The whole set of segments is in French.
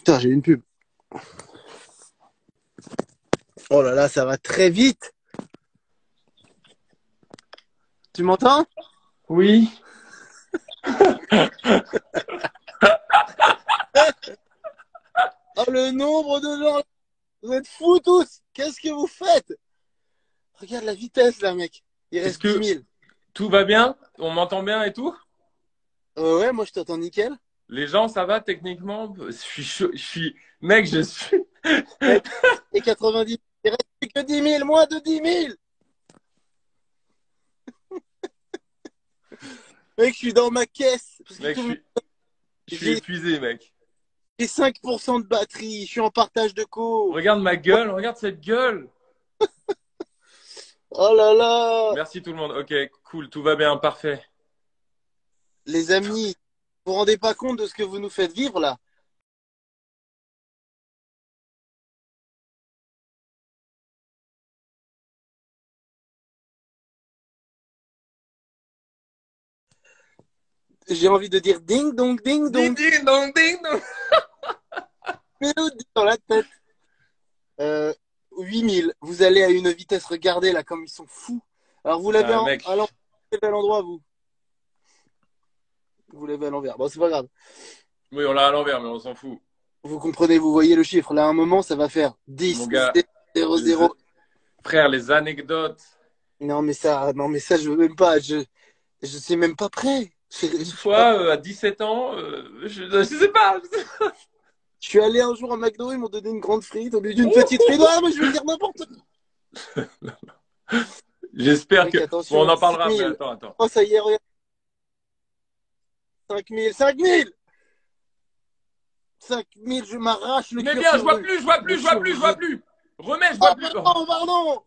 Putain, j'ai une pub. Oh là là, ça va très vite. Tu m'entends? Oui. Oh, le nombre de gens. Vous êtes fous tous. Qu'est-ce que vous faites? Regarde la vitesse là, mec. Il Est-ce reste 10 que 000. tout va bien? On m'entend bien et tout? Ouais, moi je t'entends nickel. Les gens, ça va techniquement? Je suis chaud, mec, je suis. Mec, et 90. Il reste plus que 10 000, moins de 10 000. Mec, je suis dans ma caisse. Parce que Mec, je suis j'ai épuisé, mec. 5% de batterie. Je suis en partage de co. Regarde ma gueule, regarde cette gueule. Oh là là. Merci tout le monde. Ok, cool, tout va bien, parfait. Les amis, vous vous rendez pas compte de ce que vous nous faites vivre là? J'ai envie de dire ding dong, ding Ding, dong. ding, dong, ding, dong. Mélodie dans la tête. 8000. Vous allez à une vitesse, regardez là, comme ils sont fous. Alors vous l'avez Ah, mec. à l'endroit, vous. Vous l'avez à l'envers. Bon, c'est pas grave. Oui, on l'a à l'envers, mais on s'en fout. Vous comprenez, vous voyez le chiffre. Là, à un moment, ça va faire Mon 10, gars, 0, les... 0. frère, les anecdotes. Non, mais ça, je veux même pas. Je suis même pas prêt. Une fois, à 17 ans, je sais pas. Je suis allé un jour à McDo, ils m'ont donné une grande frite au lieu d'une petite frite. Ah, mais je vais dire n'importe quoi. J'espère Mec, que. Bon, on attention, en six parlera après. mille. Attends, attends. Oh, ça y est, regarde. 5000, 5000. 5000, je m'arrache le Mais cuir bien, je vois chevelu. plus, je vois plus, Le je vois plus, je vois cheveu. plus. Remets, je Oh, vois plus. Oh, pardon, pardon.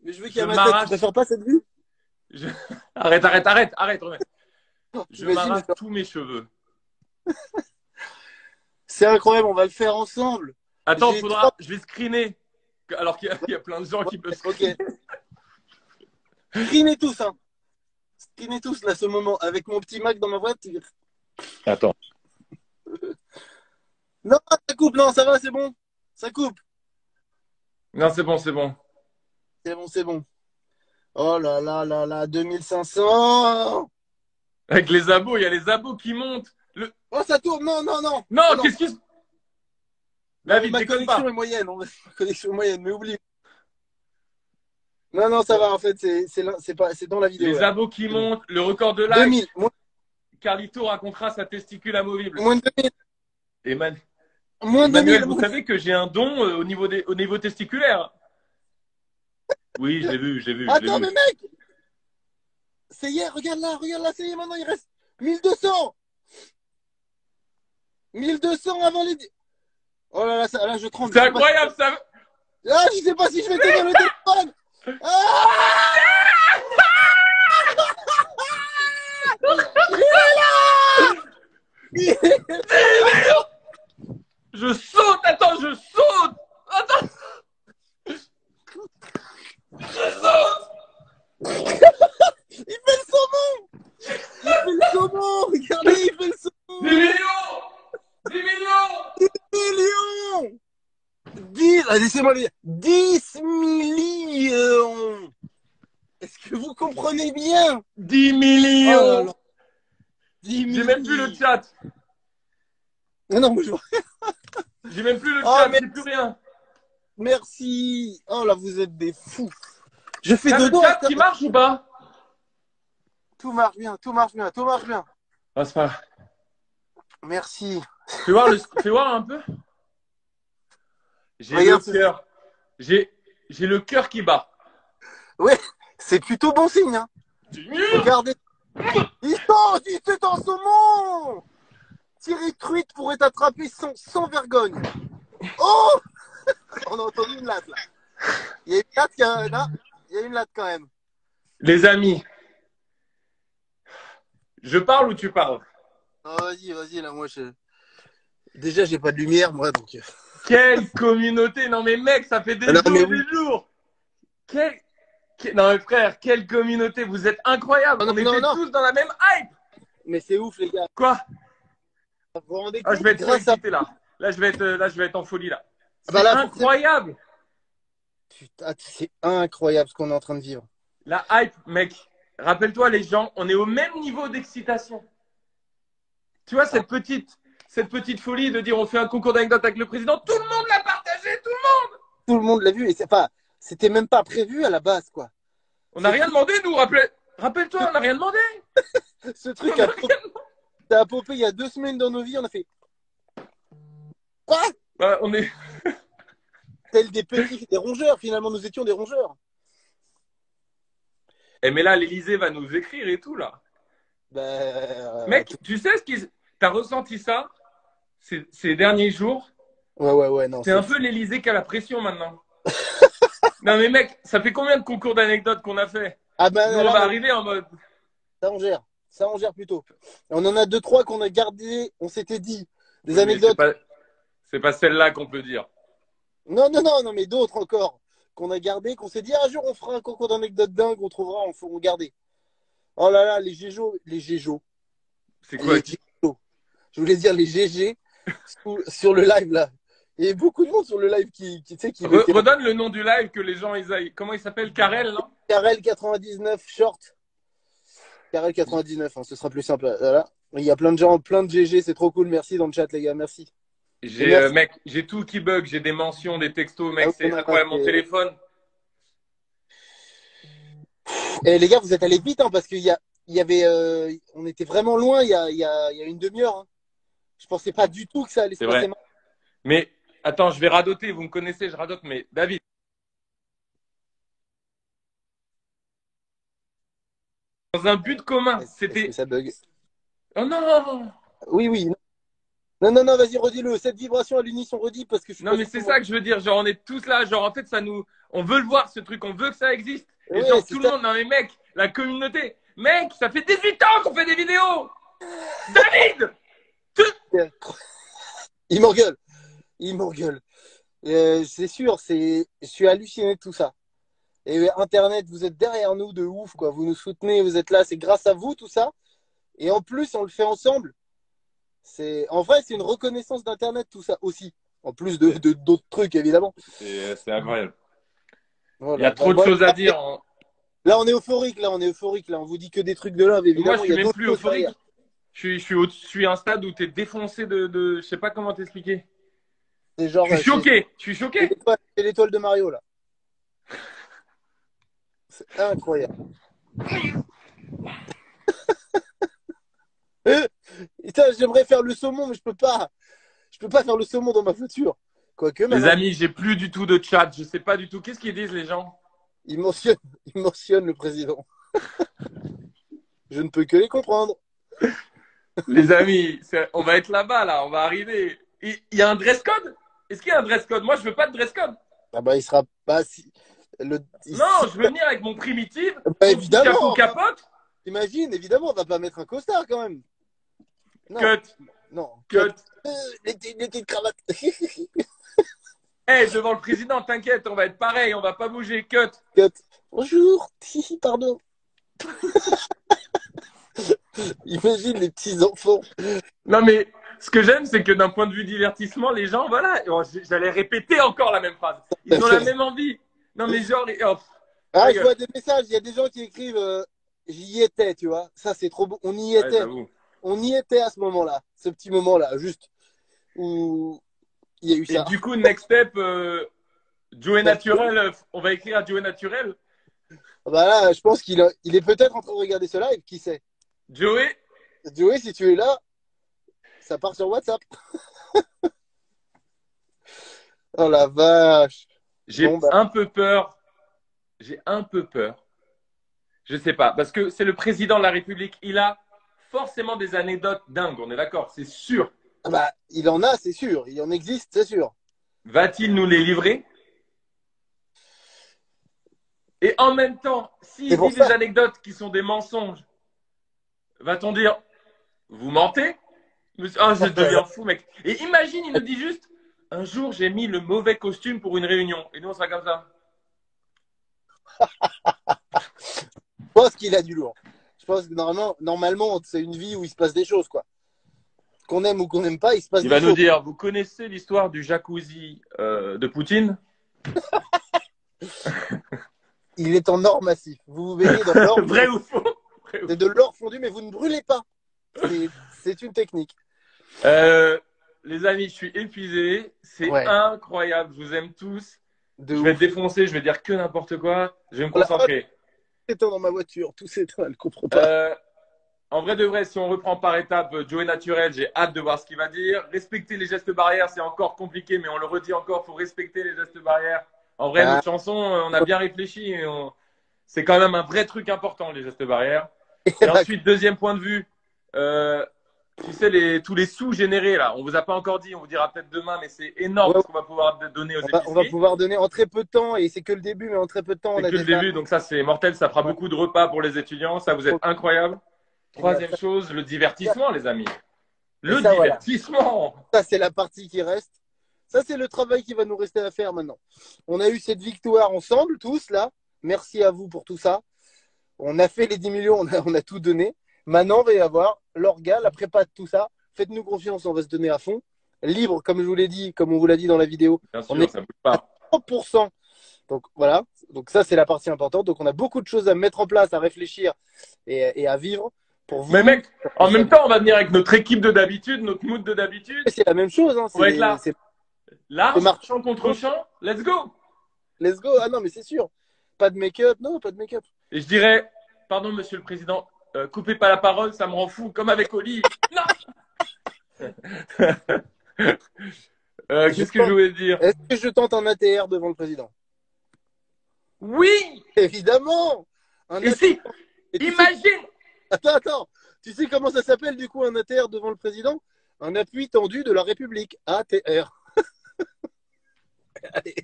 Mais je veux qu'il y je a ma tête. Tu m'arrache. préfères pas cette vue? je- Arrête, arrête, arrête, arrête, remets. Oh, Je t'imagines? m'arrache tous mes cheveux. C'est incroyable, on va le faire ensemble. Attends, J'ai trois. faudra. Je vais screener. Alors qu'il y a plein de gens qui peuvent Ok. screener. Screenez tous, hein. Screenez tous, là, ce moment, avec mon petit Mac dans ma voiture. Attends. Non, ça coupe, non, ça va, c'est bon. Ça coupe. Non, c'est bon, c'est bon. C'est bon, c'est bon. Oh là là là là, 2500. Avec les abos, il y a les abos qui montent. Oh, ça tourne. Non, non, non. Non, Oh, non. qu'est-ce qui se. Non, mais David, ma déconne connexion pas. est moyenne. Ma connexion est moyenne, mais oublie. Non, non, ça va, en fait, c'est dans la vidéo, Les là. abos qui C'est bon. montent, le record de likes. 2000. Carlito racontera sa testicule amovible. Moins de 2000. Eman- Moins de Emmanuel, 2000. vous savez que j'ai un don au niveau testiculaire. Oui, je l'ai vu, je l'ai vu, je l'ai Attends, mais vu. mec, c'est hier, regarde là, ça y est, maintenant, il reste 1200. 1200 avant les. Oh là là, là je tremble. C'est incroyable, ça. Ah, je sais pas si je vais tenir le téléphone. Ah, il est là. Je saute, attends, je saute. Attends, je saute. Il fait le saumon. Il fait le saumon. Regardez, il fait le 10 saumon. millions. 10 millions. Millions. 10, laissez-moi le dire. 10 millions. Est-ce que vous comprenez bien? 10 Oh là là. millions. 10 J'ai même plus le millions. chat. Non, non, mais je vois. J'ai même plus le Oh, chat, mais j'ai plus rien. merci. Oh là, vous êtes des fous. Je fais T'as le dodo. chat qui marche ou pas? Tout marche bien, tout marche bien, tout marche bien. Ah, c'est pas grave. Merci. Fais voir un peu. J'ai le Regarde, cœur. J'ai le cœur qui bat. ouais, c'est plutôt bon signe. Hein. C'est mieux. Regardez. C'est en saumon. Thierry Truite pourrait t'attraper sans vergogne. Oh. On a entendu une latte là. Il y a une latte là. Il y a une latte quand même. Les amis, je parle ou tu parles? Oh, vas-y, là, moi je. Déjà, j'ai pas de lumière, moi, donc. Quelle communauté! Non mais mec, ça fait des Non, jours mais et oui. des jours! Non mais frère, quelle communauté! Vous êtes incroyables! Non, On non, était non. tous dans la même hype! Mais c'est ouf, les gars. Quoi? Vous vous rendez Ah, je compte? vais être trop Grâce à... excité là. Là, je vais être en folie là. Ah bah C'est là, incroyable. putain, c'est incroyable ce qu'on est en train de vivre. La hype, mec. Rappelle-toi, les gens, on est au même niveau d'excitation. Tu vois, Ah, cette petite folie de dire on fait un concours d'anecdotes avec le président, tout le monde l'a partagé, tout le monde. tout le monde l'a vu et c'est pas, c'était même pas prévu à la base, quoi. On Ce n'a rien truc, demandé, nous, rappelle-toi, on n'a rien demandé. ce truc On a rien demandé. ça a popé il y a 2 semaines dans nos vies, on a fait quoi? Bah, on est... Tel des petits, des rongeurs, finalement, nous étions des rongeurs. Eh, mais là, l'Elysée va nous écrire et tout, là. Ben, Mec, tu sais ce qu'ils... T'as ressenti ça ces derniers jours? ouais, non, C'est un peu l'Elysée qui a la pression maintenant. Non, mais mec, ça fait combien de concours d'anecdotes qu'on a fait? ah Nous, ben on là, va arriver en mode... ça on gère plutôt. Et on en a 2, 3 qu'on a gardé, on s'était dit, des Oui, mais anecdotes. c'est pas celle-là qu'on peut dire. Non, mais d'autres encore qu'on a gardé, qu'on s'est dit un jour on fera un concours d'anecdotes dingues, on trouvera, on garder. Oh là là, les géjos, C'est quoi? les géjos. Je voulais dire les GG sur le live là. Il y a beaucoup de monde sur le live tu sais, qui mettait Redonne le nom du live que les gens, ils aillent. Comment il s'appelle? Karel, non? Karel 99 short. Karel 99, hein, ce sera plus simple. Voilà. Il y a plein de gens, plein de GG, c'est trop cool. Merci dans le chat, les gars, merci. Et merci. Mec, j'ai tout qui bug, j'ai des mentions, des textos, Ah mec, oui, c'est incroyable. Mon téléphone. Et les gars, vous êtes allés vite, hein, parce il y avait, on était vraiment loin il y a une demi-heure. Hein. Je pensais pas du tout que ça allait se C'est passer vrai. mal. Mais attends, je vais radoter, vous me connaissez, je radote, mais David, dans un but commun, Est-ce que c'était. ça bug? Oh non! Oui. Non, vas-y, redis-le. Cette vibration à l'unisson, redis, parce que je suis Non, pas mais sûr que c'est moi. ça que je veux dire. Genre, on est tous là. Genre, en fait, ça nous. On veut le voir, ce truc. On veut que ça existe. Et Ouais, genre, c'est tout le ça. monde. Non, mais mec, la communauté. Mec, ça fait 18 ans qu'on fait des vidéos! David! Il m'engueule. Il m'engueule. C'est sûr, je suis halluciné de tout ça. Et Internet, vous êtes derrière nous de ouf, quoi. Vous nous soutenez, vous êtes là, c'est grâce à vous tout ça. Et en plus, on le fait ensemble. En vrai, c'est une reconnaissance d'Internet tout ça aussi. En plus de d'autres trucs, évidemment. C'est incroyable. Il y a Voilà. trop de Bon, choses à dire. là, on est euphorique, là. On vous dit que des trucs de love, Moi, je évidemment. Il suis y a même d'autres plus choses euphorique. derrière. Je suis à un stade où tu es défoncé de. Je sais pas comment t'expliquer. C'est genre, Je suis choqué. Je suis choqué. c'est l'étoile de Mario, là. C'est incroyable. Putain, j'aimerais faire le saumon, mais je peux pas. Je peux pas faire le saumon dans ma voiture. Quoique, Les maintenant, amis, j'ai plus du tout de chat. Je sais pas du tout. Qu'est-ce qu'ils disent, les gens? il mentionne, il mentionne le président. Je ne peux que les comprendre. Les amis, on va être là-bas, là. On va arriver. Il y a un dress code? Est-ce qu'il y a un dress code? Moi, je veux pas de dress code. Ah bah, il sera pas si. Non, je veux venir avec mon primitive, Bah, mon petit chapeau évidemment. capote. Imagine, évidemment, on va pas mettre un costard quand même. Non, Cut. non. Cut. Les petites cravates. Hey, devant le président, t'inquiète, on va être pareil, on va pas bouger. Cut. Cut. Bonjour. Pardon. Imagine les petits enfants. Non, mais ce que j'aime, c'est que d'un point de vue divertissement, les gens, voilà, oh, j'allais répéter encore la même phrase. Ils ont la même envie. Non, mais genre, oh, Ah, je vois des messages. Il y a des gens qui écrivent j'y étais, tu vois. Ça, c'est trop beau. On y ouais, était. j'avoue. On y était à ce moment-là. Ce petit moment-là, juste où il y a eu Et ça. du coup, next step, Joey Naturel, on va écrire à Joey Naturel. Bah là, je pense il est peut-être en train de regarder ce live. Qui sait? Joey, Joey, si tu es là, ça part sur WhatsApp. Oh la vache. j'ai Bon, bah, un peu peur. J'ai un peu peur. Je sais pas, parce que c'est le président de la République. Il a forcément des anecdotes dingues, on est d'accord, c'est sûr. bah, il en a, c'est sûr. Il en existe, c'est sûr. Va-t-il nous les livrer? Et en même temps, C'est s'il pour dit des ça. anecdotes qui sont des mensonges, va-t-on dire, vous mentez? Ah, je deviens fou, mec. Et imagine, il nous dit juste, un jour, j'ai mis le mauvais costume pour une réunion. Et nous, on sera comme ça. Je pense qu'il a du lourd. Je pense que normalement, c'est une vie où il se passe des choses, quoi. qu'on aime ou qu'on n'aime pas, il se passe Il des va nous choses. dire, vous connaissez l'histoire du jacuzzi de Poutine? Il est en or massif. Vous vous baignez dans l'or. Vrai ou faux? Vrai ou C'est de l'or fondu, mais vous ne brûlez pas. C'est une technique. Les amis, je suis épuisé. C'est Ouais. incroyable. Je vous aime tous. De Je vais ouf. te défoncer. Je vais dire que n'importe quoi. Je vais me Voilà. concentrer. Tout s'éteint dans ma voiture. Tout s'éteint. Elle ne comprend pas. En vrai de vrai, si on reprend par étapes, Joe est naturel. J'ai hâte de voir ce qu'il va dire. Respecter les gestes barrières, c'est encore compliqué, mais on le redit encore. Faut respecter les gestes barrières. En vrai, notre chanson, on a bien réfléchi. Et c'est quand même un vrai truc important, les gestes barrières. Et ensuite, deuxième point de vue, tu sais, tous les sous générés là, on vous a pas encore dit, on vous dira peut-être demain, mais c'est énorme ce qu'on va pouvoir donner aux épiceries. On va pouvoir donner en très peu de temps, et c'est que le début, mais en très peu de temps, c'est que le début, donc ça c'est mortel, ça fera beaucoup de repas pour les étudiants, ça vous êtes incroyable. Troisième chose, le divertissement, les amis. Le divertissement. Voilà. Ça, c'est la partie qui reste. Ça, c'est le travail qui va nous rester à faire maintenant. On a eu cette victoire ensemble, tous là. Merci à vous pour tout ça. On a fait les 10 millions, on a tout donné. Maintenant, on va y avoir l'orga, la prépa de tout ça. Faites-nous confiance, on va se donner à fond. Libre, comme je vous l'ai dit, comme on vous l'a dit dans la vidéo. Bien sûr, on est ça bouge pas. à 100%. Donc voilà. Donc ça, c'est la partie importante. Donc on a beaucoup de choses à mettre en place, à réfléchir et à vivre. Pour vous. Mais mec, en même temps, on va venir avec notre équipe de d'habitude, notre mood de d'habitude. C'est la même chose. Hein. On va être là. Là, champ contre champ, let's go. Let's go. Ah non, mais c'est sûr. Pas de make-up. Non, pas de make-up. Et je dirais, pardon, monsieur le président, coupez pas la parole, ça me rend fou, comme avec Oli. Non. Qu'est-ce que je voulais dire? Est-ce que je tente un ATR devant le président? Oui. Évidemment. Et si, imagine. Attends. Tu sais comment ça s'appelle du coup un ATR devant le président? Un appui tendu de la République. ATR. Allez.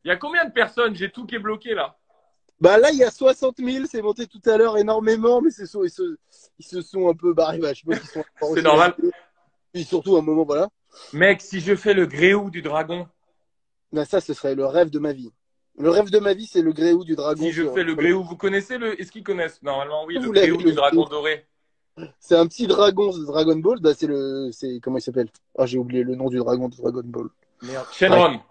Il y a combien de personnes? J'ai tout qui est bloqué là. Bah là, il y a 60 000. C'est monté tout à l'heure énormément, mais ils se sont un peu barrés. Bah, je sais pas qu'ils sont. C'est normal. Et surtout, à un moment, voilà. Mec, si je fais le gréou du dragon. Bah ça, ce serait le rêve de ma vie. Le rêve de ma vie, c'est le gréou du dragon. Si je fais le gréou, vous connaissez le. Est-ce qu'ils connaissent? Normalement, oui, vous le gréou du dragon doré. C'est un petit dragon de Dragon Ball. Bah, c'est comment il s'appelle? Ah, j'ai oublié le nom du dragon de Dragon Ball. Merde. Shenron.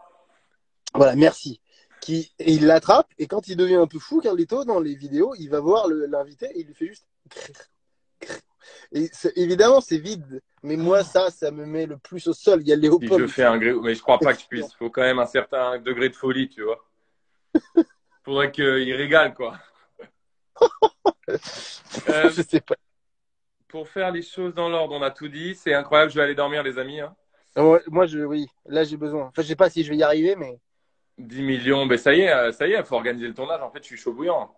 Voilà, merci. Et il l'attrape, et quand il devient un peu fou, Carlito, dans les vidéos, il va voir l'invité et il lui fait juste. Et évidemment, c'est vide. Mais moi, ça me met le plus au sol. Il y a Léopold. Si je fais un gréou, mais je crois pas que je puisse. Il faut quand même un certain degré de folie, tu vois. Faudrait qu'il régale, quoi. Je sais pas. Pour faire les choses dans l'ordre, on a tout dit. C'est incroyable. Je vais aller dormir, les amis. Hein. Moi, oui. Là, j'ai besoin. Enfin, je sais pas si je vais y arriver, mais. 10 millions, ben ça y est, faut organiser le tournage. En fait, je suis chaud bouillant.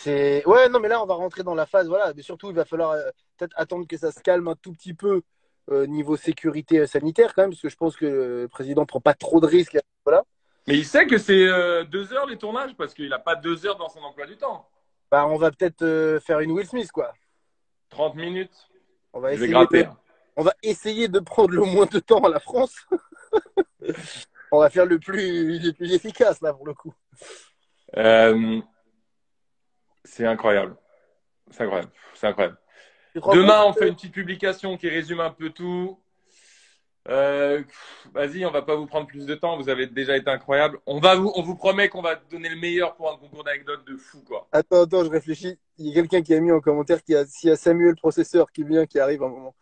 Ouais, non, mais là, on va rentrer dans la phase, voilà. Mais surtout, il va falloir peut-être attendre que ça se calme un tout petit peu niveau sécurité sanitaire, quand même, parce que je pense que le président prend pas trop de risques. Voilà. Mais il sait que c'est 2 heures les tournages, parce qu'il n'a pas 2 heures dans son emploi du temps. Bah, on va peut-être faire une Will Smith, quoi. 30 minutes. On va je vais gratter. On va essayer de prendre le moins de temps à la France. On va faire le plus efficace, là, pour le coup. C'est incroyable. C'est incroyable. C'est incroyable. Demain, on fait une petite publication qui résume un peu tout. Vas-y, on va pas vous prendre plus de temps. Vous avez déjà été incroyable. On vous promet qu'on va donner le meilleur pour un concours d'anecdotes de fou, quoi. Attends, je réfléchis. Il y a quelqu'un qui a mis en commentaire s'il y a Samuel Processeur qui vient, qui arrive un moment.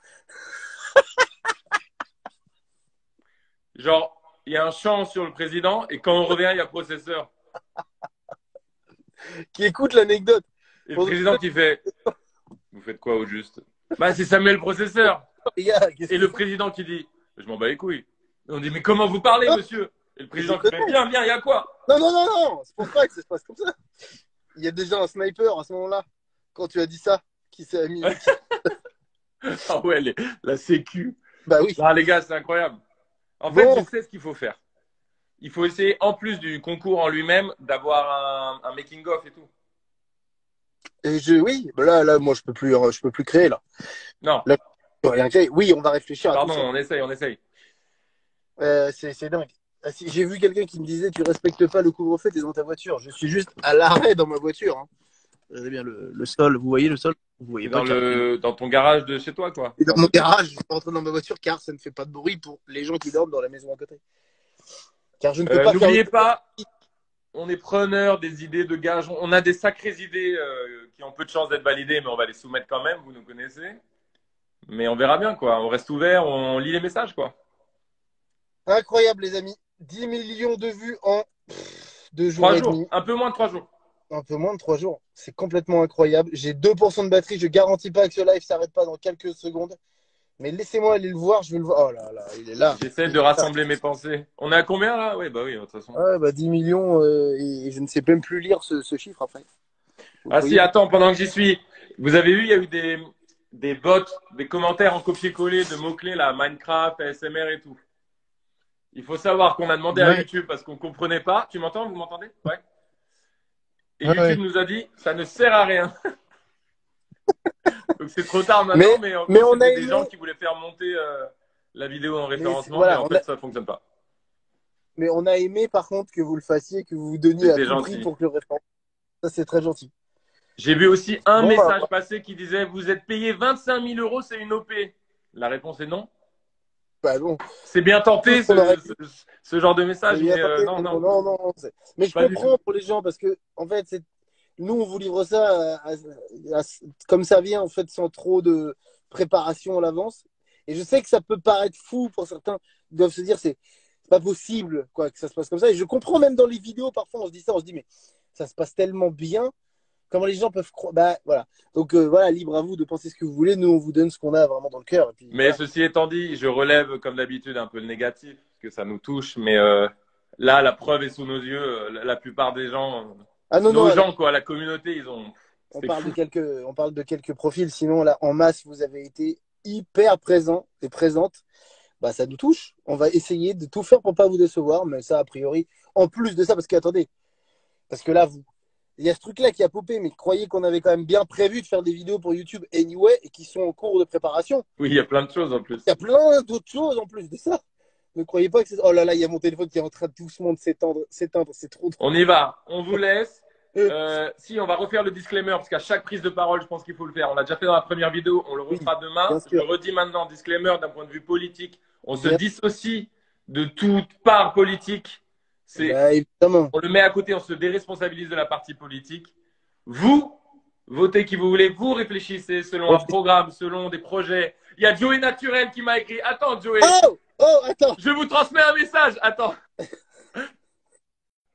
Genre, il y a un chant sur le président et quand on revient, il y a Processeur. Qui écoute l'anecdote. Et le président qui fait vous faites quoi au juste? Bah, c'est Samuel Processeur. Et le président qui dit je m'en bats les couilles. Et on dit mais comment vous parlez, monsieur? Et le président qui fait viens, il y a quoi? Non. C'est pour pas que ça se passe comme ça. Il y a déjà un sniper à ce moment-là. Quand tu as dit ça, qui s'est mis. Ah ouais, la sécu. Bah oui. Ah, les gars, c'est incroyable. En fait, je sais ce qu'il faut faire. Il faut essayer, en plus du concours en lui-même, d'avoir un making-of et tout. Et oui, là, moi, je peux plus créer, là. Non. Là, je peux rien créer. Oui, on va réfléchir à tout ça. Pardon, on essaye. C'est dingue. J'ai vu quelqu'un qui me disait tu respectes pas le couvre-feu, t'es dans ta voiture. Je suis juste à l'arrêt dans ma voiture. Hein. Regardez bien le sol. Vous voyez le sol? Vous voyez C'est pas car dans ton garage de chez toi, quoi. et dans mon garage, je suis rentré dans ma voiture car ça ne fait pas de bruit pour les gens qui dorment dans la maison à côté. Car je ne peux pas faire N'oubliez pas, on est preneur des idées de gages. On a des sacrées idées qui ont peu de chances d'être validées, mais on va les soumettre quand même. Vous nous connaissez. Mais on verra bien, quoi. On reste ouvert, on lit les messages, quoi. incroyable, les amis. 10 millions de vues en 2 jours Trois et jours, demi. un peu moins de 3 jours. Un peu moins de 3 jours. C'est complètement incroyable. J'ai 2% de batterie. Je garantis pas que ce live s'arrête pas dans quelques secondes. Mais laissez-moi aller le voir. Je veux le voir. Oh là là, il est là. J'essaie de rassembler mes pensées. On est à combien, là? Oui, bah oui, de toute façon. Ouais, bah 10 millions. Et je ne sais même plus lire ce chiffre après. Vous Ah si, voyez. attends, pendant que j'y suis, vous avez vu, il y a eu des bots, des commentaires en copier-coller de mots-clés, là, Minecraft, ASMR et tout. Il faut savoir qu'on a demandé à Ouais, YouTube parce qu'on comprenait pas. Tu m'entends? Vous m'entendez? Ouais. Et ouais, ouais. YouTube nous a dit, ça ne sert à rien. Donc c'est trop tard Mais, maintenant, mais en mais gros, on a c'était des gens aimé. qui voulaient faire monter la vidéo en Mais référencement, mais voilà, en fait, ça fonctionne pas. mais on a aimé par contre que vous le fassiez, que vous vous donniez à C'était tout prix gentil. pour que le référent. Ça, c'est très gentil. J'ai vu aussi un Bon, bah, message passer qui disait, vous êtes payé 25 000 euros, c'est une OP. La réponse est non. bah bon, C'est bien tout tenté ce qu'on aurait ce genre de message, c'est bien mais tenté, non, mais non, non, non. Mais je pas du tout. comprends pour les gens parce que, en fait, nous, on vous livre ça comme ça vient, en fait, sans trop de préparation à l'avance. Et je sais que ça peut paraître fou pour certains. Ils doivent se dire, c'est pas possible, quoi, que ça se passe comme ça. Et je comprends même dans les vidéos, parfois, on se dit ça, on se dit, mais ça se passe tellement bien. Comment les gens peuvent croire. Bah, voilà. Donc, voilà, libre à vous de penser ce que vous voulez. Nous, on vous donne ce qu'on a vraiment dans le cœur. Et puis, Mais voilà. ceci étant dit, je relève comme d'habitude un peu le négatif, parce que ça nous touche, mais là, la preuve est sous nos yeux. La plupart des gens, Ah non, nos non, gens, quoi, la communauté, ils ont. C'est fou. on parle de quelques profils. Sinon, là, en masse, vous avez été hyper présents et présentes. Bah, ça nous touche. On va essayer de tout faire pour pas vous décevoir, mais ça, a priori, en plus de ça, parce que attendez, parce que là, il y a ce truc-là qui a popé, mais croyez qu'on avait quand même bien prévu de faire des vidéos pour YouTube anyway et qui sont en cours de préparation. Oui, il y a plein de choses en plus. Il y a plein d'autres choses en plus de ça. Ne croyez pas que c'est. Oh là là, il y a mon téléphone qui est en train doucement de s'éteindre. C'est trop On drôle. y va. On vous laisse. Si, on va refaire le disclaimer, parce qu'à chaque prise de parole, je pense qu'il faut le faire. On l'a déjà fait dans la première vidéo, on le Oui, refera demain. bien Je le sûr. redis maintenant, disclaimer d'un point de vue politique. On se Bien. dissocie de toute part politique. C'est, Bah, évidemment. on le met à côté, on se déresponsabilise de la partie politique. Vous, votez qui vous voulez, vous réfléchissez selon un programme, selon des projets. Il y a Joey Naturel qui m'a écrit. Attends, Joey, Oh! Oh, attends! je vous transmets un message. Attends.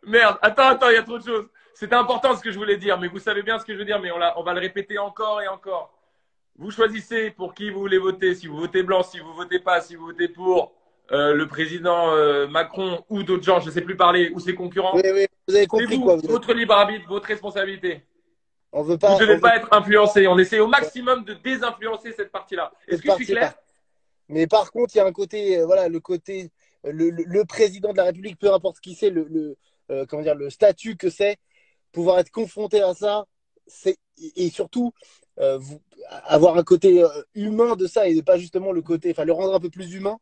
Merde, attends, il y a trop de choses. C'était important ce que je voulais dire, mais vous savez bien ce que je veux dire, mais on va le répéter encore et encore. Vous choisissez pour qui vous voulez voter, si vous votez blanc, si vous votez pas, si vous votez pour le président Macron ou d'autres gens, je ne sais plus parler, ou ses Oui, concurrents. oui, vous avez C'est compris vous, quoi. votre libre arbitre, votre responsabilité. On veut Vous ne pas, devez on veut pas être influencé. On essaie au maximum de désinfluencer cette partie-là. Est-ce cette que je suis partie là. clair? Mais par contre, il y a un côté, voilà, le côté, le président de la République, peu importe qui c'est, comment dire, le statut que c'est, pouvoir être confronté à ça, et surtout avoir un côté humain de ça et pas justement le côté, enfin le rendre un peu plus humain.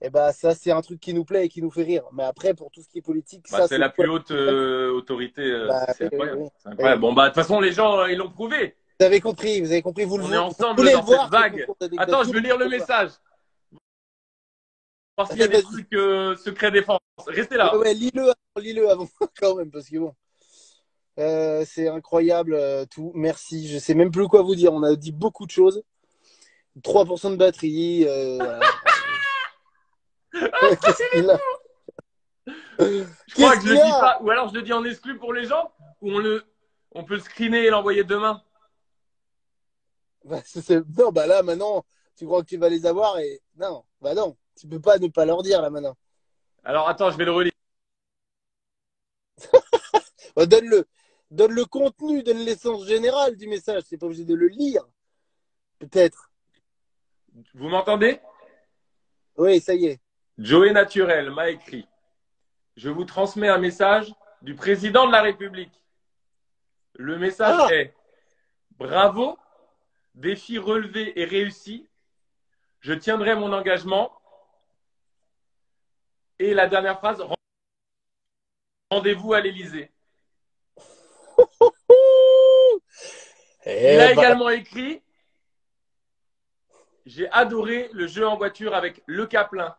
Et bah ça, c'est un truc qui nous plaît et qui nous fait rire. Mais après, pour tout ce qui est politique, Bah, ça, c'est c'est la plus haute autorité. bah, C'est oui, oui, incroyable. oui. C'est Oui. incroyable. Bon, bah, de toute façon, les gens, ils l'ont prouvé. Vous avez compris, On est vous ensemble voulez le dans cette voir, ce vague. concours d'anecdotes. Attends, je Tout veux le lire monde le veut le voir. message. Voir s'il y a Allez, des vas-y. trucs secret défense. Restez Ouais, là. ouais, lis-le avant, quand même, parce que bon. C'est incroyable tout. Merci. Je sais même plus quoi vous dire. On a dit beaucoup de choses. 3% de batterie. Voilà. Qu'est-ce qu'il a? Je crois Qu'est-ce que je qu'il le dis a? pas. Ou alors je le dis en exclu pour les gens. Ou on peut le screener et l'envoyer demain. Bah, non, bah là maintenant, tu crois que tu vas les avoir et non, bah non, tu peux pas ne pas leur dire là maintenant. Alors attends, je vais le relire. Bah, donne le contenu, donne l'essence générale du message. C'est pas obligé de le lire, peut-être. Vous m'entendez? Oui, ça y est. Joey Naturel m'a écrit. Je vous transmets un message du président de la République. Le message Ah, est bravo, défi relevé et réussi. Je tiendrai mon engagement. Et la dernière phrase, rendez-vous à l'Élysée. Il Eh a bah, également écrit « J'ai adoré le jeu en voiture avec Le Caplin ».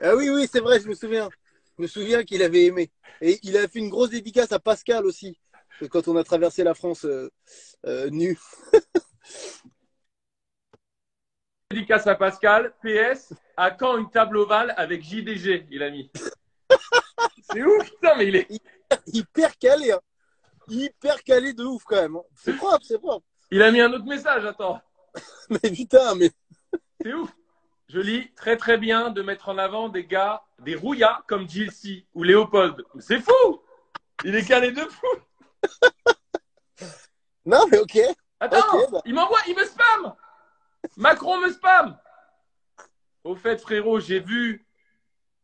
ah oui, oui, c'est vrai, je me souviens. Je me souviens qu'il avait aimé. Et il a fait une grosse dédicace à Pascal aussi, quand on a traversé la France nu. Dédicace à Pascal. PS, à quand une table ovale avec JDG, il a mis. C'est ouf, putain, mais il est. Hyper calé, hein. Hyper calé de ouf quand même, hein. C'est propre, c'est propre. Il a mis un autre message, attends. Mais putain, mais C'est ouf. Je lis très très bien de mettre en avant des gars, des rouillas comme Gilles ou Léopold. C'est fou. Il est calé de fou. non, mais ok. Ok, Attends, bah. il m'envoie, il me spam. Macron me spam. Au fait, frérot, j'ai vu.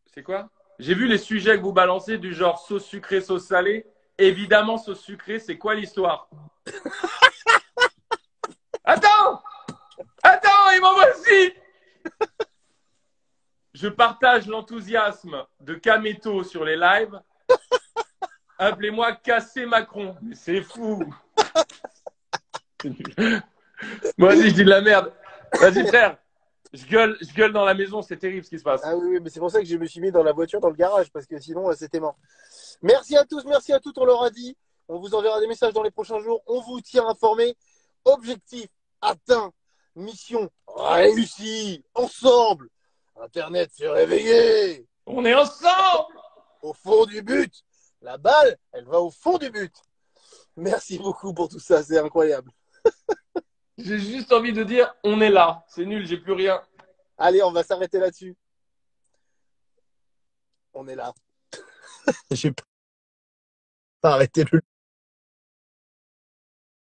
C'est quoi? J'ai vu les sujets que vous balancez du genre sauce sucrée, sauce salée. Évidemment, sauce sucrée, c'est quoi l'histoire? Attends! Attends, il m'envoie aussi! Je partage l'enthousiasme de Kameto sur les lives. Appelez-moi Cassé Macron. Mais c'est fou! Moi aussi, je dis de la merde. Vas-y, frère. Je gueule dans la maison, c'est terrible ce qui se passe. Ah oui, oui, mais c'est pour ça que je me suis mis dans la voiture, dans le garage, parce que sinon, c'était mort. Merci à tous, merci à toutes, on leur a dit. On vous enverra des messages dans les prochains jours. On vous tient informés. Objectif atteint. Mission réussie. Ensemble. Internet s'est réveillé. On est ensemble! Au fond du but. La balle, elle va au fond du but. Merci beaucoup pour tout ça, c'est incroyable. J'ai juste envie de dire, on est là. C'est nul, j'ai plus rien. Allez, on va s'arrêter là-dessus. On est là. J'ai pas arrêté le